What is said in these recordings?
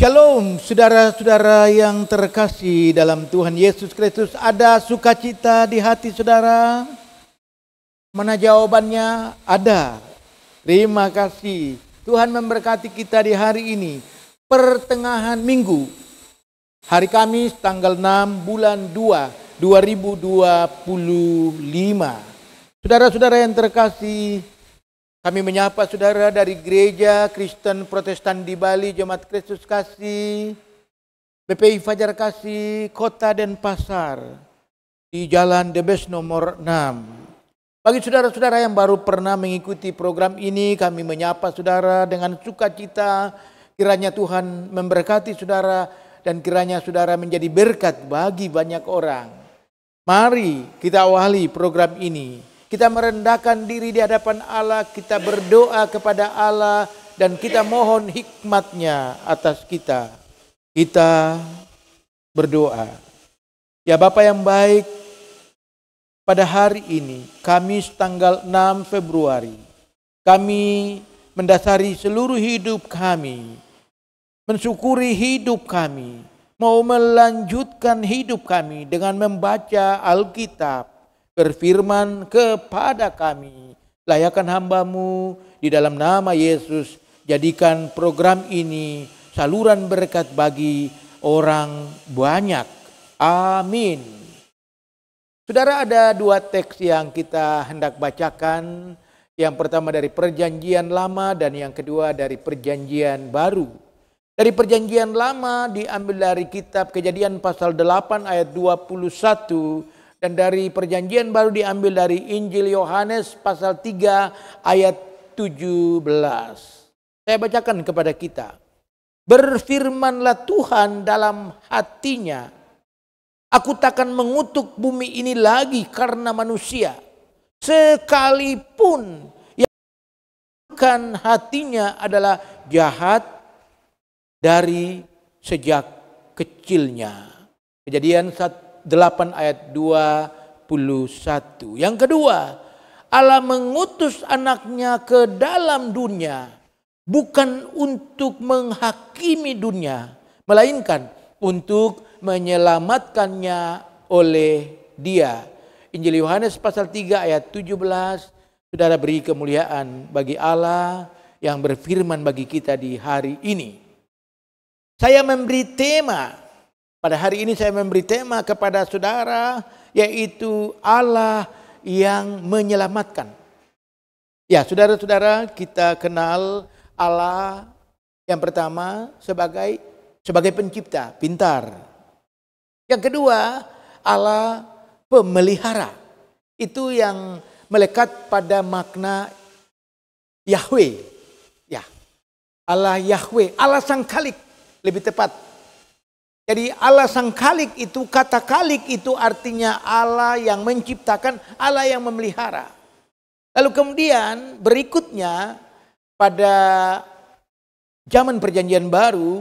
Shalom saudara-saudara yang terkasih dalam Tuhan Yesus Kristus. Ada sukacita di hati saudara? Mana jawabannya? Ada. Terima kasih. Tuhan memberkati kita di hari ini. Pertengahan minggu. Hari Kamis tanggal 6 bulan 2 2025. Saudara-saudara yang terkasih, kami menyapa saudara dari Gereja Kristen Protestan di Bali, Jemaat Kristus Kasih, BPI Fajar Kasih, Kota Denpasar, di Jalan Debes nomor 6. Bagi saudara-saudara yang baru pernah mengikuti program ini, kami menyapa saudara dengan sukacita. Kiranya Tuhan memberkati saudara dan kiranya saudara menjadi berkat bagi banyak orang. Mari kita awali program ini. Kita merendahkan diri di hadapan Allah, kita berdoa kepada Allah, dan kita mohon hikmat-Nya atas kita. Kita berdoa. Ya Bapa yang baik, pada hari ini, Kamis tanggal 6 Februari, kami mendasari seluruh hidup kami, mensyukuri hidup kami, mau melanjutkan hidup kami dengan membaca Alkitab, berfirman kepada kami, layakkan hamba-Mu di dalam nama Yesus, jadikan program ini saluran berkat bagi orang banyak. Amin. Saudara, ada dua teks yang kita hendak bacakan. Yang pertama dari Perjanjian Lama dan yang kedua dari Perjanjian Baru. Dari Perjanjian Lama diambil dari kitab Kejadian pasal 8 ayat 21. Dan dari Perjanjian Baru diambil dari Injil Yohanes pasal 3 ayat 17. Saya bacakan kepada kita. Berfirmanlah Tuhan dalam hatinya, aku takkan mengutuk bumi ini lagi karena manusia, sekalipun yang bukan hatinya adalah jahat dari sejak kecilnya. Kejadian 8 ayat 21. Yang kedua, Allah mengutus anaknya ke dalam dunia bukan untuk menghakimi dunia, melainkan untuk menyelamatkannya oleh Dia. Injil Yohanes pasal 3 ayat 17. Saudara, beri kemuliaan bagi Allah yang berfirman bagi kita di hari ini. Saya memberi tema. Pada hari ini saya memberi tema kepada saudara, yaitu Allah yang menyelamatkan. Ya, saudara-saudara, kita kenal Allah yang pertama sebagai pencipta, pintar. Yang kedua, Allah pemelihara. Itu yang melekat pada makna Yahweh. Ya, Allah Yahweh, Allah Sang Khalik lebih tepat. Jadi Allah Sang Khalik itu, kata Khalik itu artinya Allah yang menciptakan, Allah yang memelihara. Lalu kemudian berikutnya pada zaman Perjanjian Baru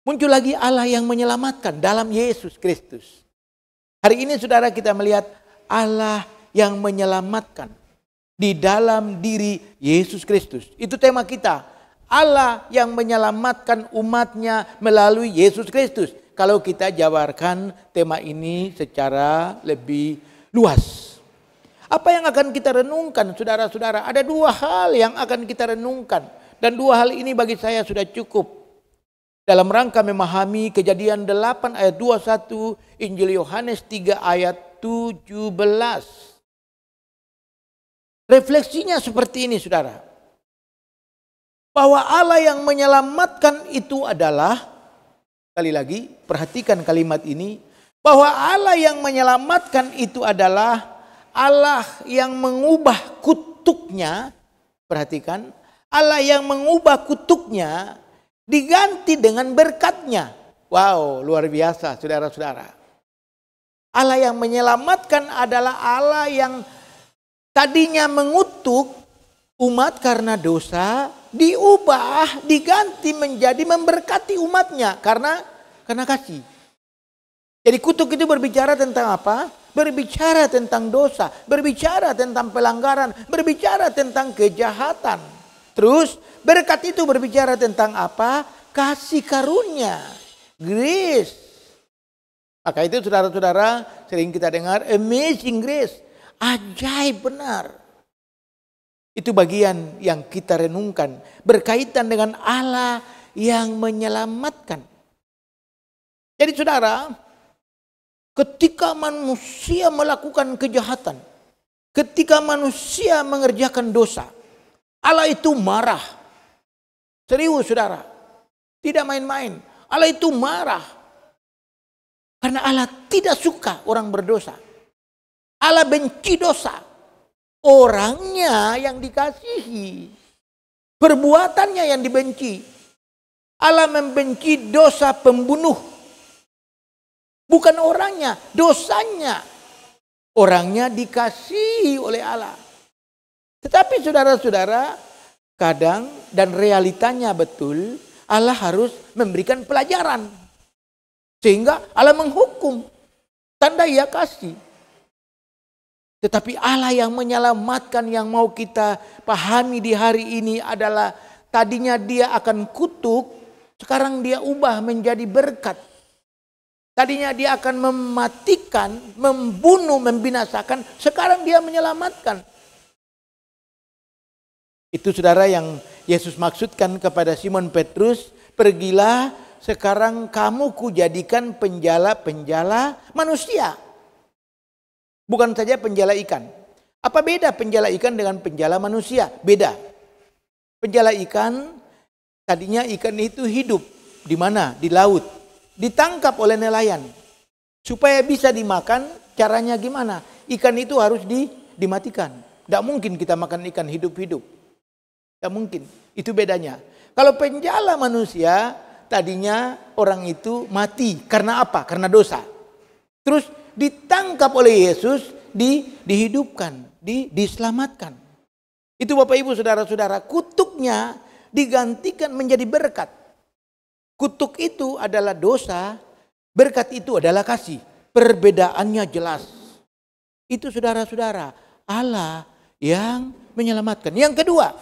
muncul lagi Allah yang menyelamatkan dalam Yesus Kristus. Hari ini saudara kita melihat Allah yang menyelamatkan di dalam diri Yesus Kristus. Itu tema kita. Allah yang menyelamatkan umatnya melalui Yesus Kristus. Kalau kita jabarkan tema ini secara lebih luas. Apa yang akan kita renungkan saudara-saudara? Ada dua hal yang akan kita renungkan. Dan dua hal ini bagi saya sudah cukup. Dalam rangka memahami Kejadian 8 ayat 21, Injil Yohanes 3 ayat 17. Refleksinya seperti ini saudara. Bahwa Allah yang menyelamatkan itu adalah, sekali lagi perhatikan kalimat ini, bahwa Allah yang menyelamatkan itu adalah Allah yang mengubah kutuknya, perhatikan, Allah yang mengubah kutuknya diganti dengan berkatnya. Wow, luar biasa saudara-saudara. Allah yang menyelamatkan adalah Allah yang tadinya mengutuk umat karena dosa, diubah, diganti menjadi memberkati umatnya karena kasih. Jadi kutuk itu berbicara tentang apa? Berbicara tentang dosa, berbicara tentang pelanggaran, berbicara tentang kejahatan. Terus berkat itu berbicara tentang apa? Kasih karunia, grace. Maka itu saudara-saudara sering kita dengar amazing grace, ajaib benar. Itu bagian yang kita renungkan berkaitan dengan Allah yang menyelamatkan. Jadi saudara, ketika manusia melakukan kejahatan, ketika manusia mengerjakan dosa, Allah itu marah. Serius saudara, tidak main-main. Allah itu marah. Karena Allah tidak suka orang berdosa. Allah benci dosa. Orangnya yang dikasihi. Perbuatannya yang dibenci. Allah membenci dosa pembunuh. Bukan orangnya, dosanya. Orangnya dikasihi oleh Allah. Tetapi saudara-saudara, kadang dan realitanya betul, Allah harus memberikan pelajaran. Sehingga Allah menghukum. Tanda ia kasih. Tetapi Allah yang menyelamatkan yang mau kita pahami di hari ini adalah tadinya dia akan kutuk, sekarang dia ubah menjadi berkat. Tadinya dia akan mematikan, membunuh, membinasakan, sekarang dia menyelamatkan. Itu saudara yang Yesus maksudkan kepada Simon Petrus, pergilah sekarang kamu kujadikan penjala-penjala manusia. Bukan saja penjala ikan. Apa beda penjala ikan dengan penjala manusia? Beda. Penjala ikan, tadinya ikan itu hidup. Di mana? Di laut. Ditangkap oleh nelayan. Supaya bisa dimakan, caranya gimana? Ikan itu harus dimatikan. Tidak mungkin kita makan ikan hidup-hidup. Tidak mungkin. Itu bedanya. Kalau penjala manusia, tadinya orang itu mati. Karena apa? Karena dosa. Terus ditangkap oleh Yesus, dihidupkan, diselamatkan. Itu Bapak Ibu Saudara-saudara, kutuknya digantikan menjadi berkat. Kutuk itu adalah dosa, berkat itu adalah kasih. Perbedaannya jelas. Itu saudara-saudara, Allah yang menyelamatkan. Yang kedua,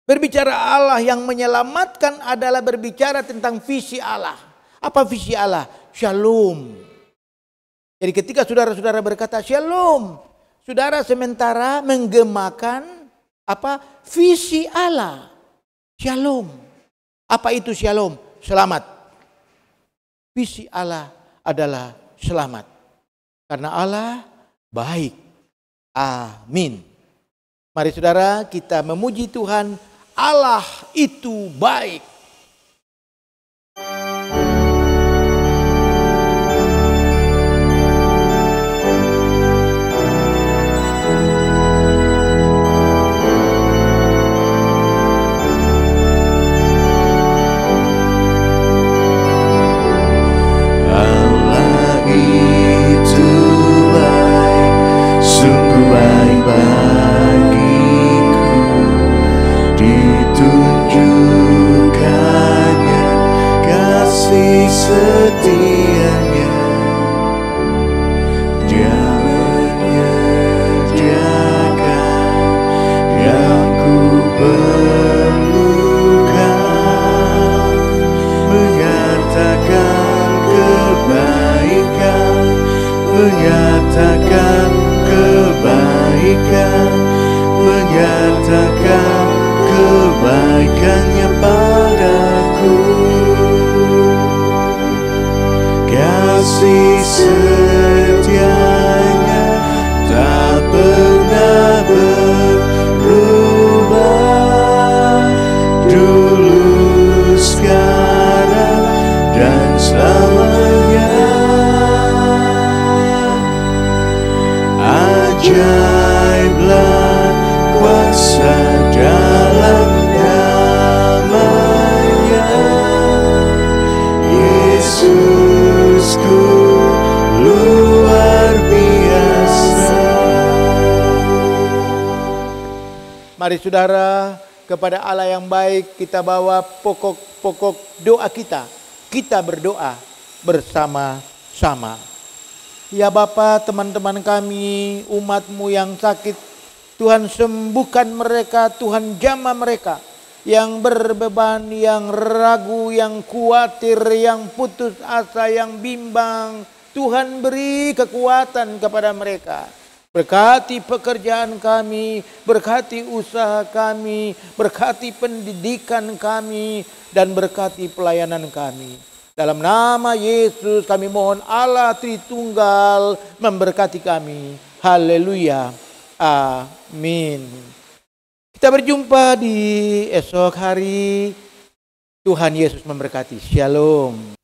berbicara Allah yang menyelamatkan adalah berbicara tentang visi Allah. Apa visi Allah? Shalom. Jadi ketika saudara-saudara berkata shalom, saudara sementara menggemakan apa? Visi Allah. Shalom. Apa itu shalom? Selamat. Visi Allah adalah selamat. Karena Allah baik. Amin. Mari saudara kita memuji Tuhan. Allah itu baik. Allah itu baik, sungguh baik bagiku. Ditunjukkannya kasih setianya. Dia menyediakan yang ku perlukan, menyatakan kebaikan, menyatakan kebaikan, menyatakan kebaikannya padaku. Kasih setianya tak pernah berubah, dulu, sekarang, dan selamanya. Ajaiblah kuasa dalam namanya, Yesusku luar biasa. Mari saudara, kepada Allah yang baik kita bawa pokok-pokok doa kita. Kita berdoa bersama-sama. Ya Bapa, teman-teman kami, umat-Mu yang sakit, Tuhan sembuhkan mereka, Tuhan jamah mereka. Yang berbeban, yang ragu, yang khawatir, yang putus asa, yang bimbang. Tuhan beri kekuatan kepada mereka. Berkati pekerjaan kami, berkati usaha kami, berkati pendidikan kami, dan berkati pelayanan kami. Dalam nama Yesus kami mohon Allah Tritunggal memberkati kami. Haleluya. Amin. Kita berjumpa di esok hari. Tuhan Yesus memberkati. Shalom.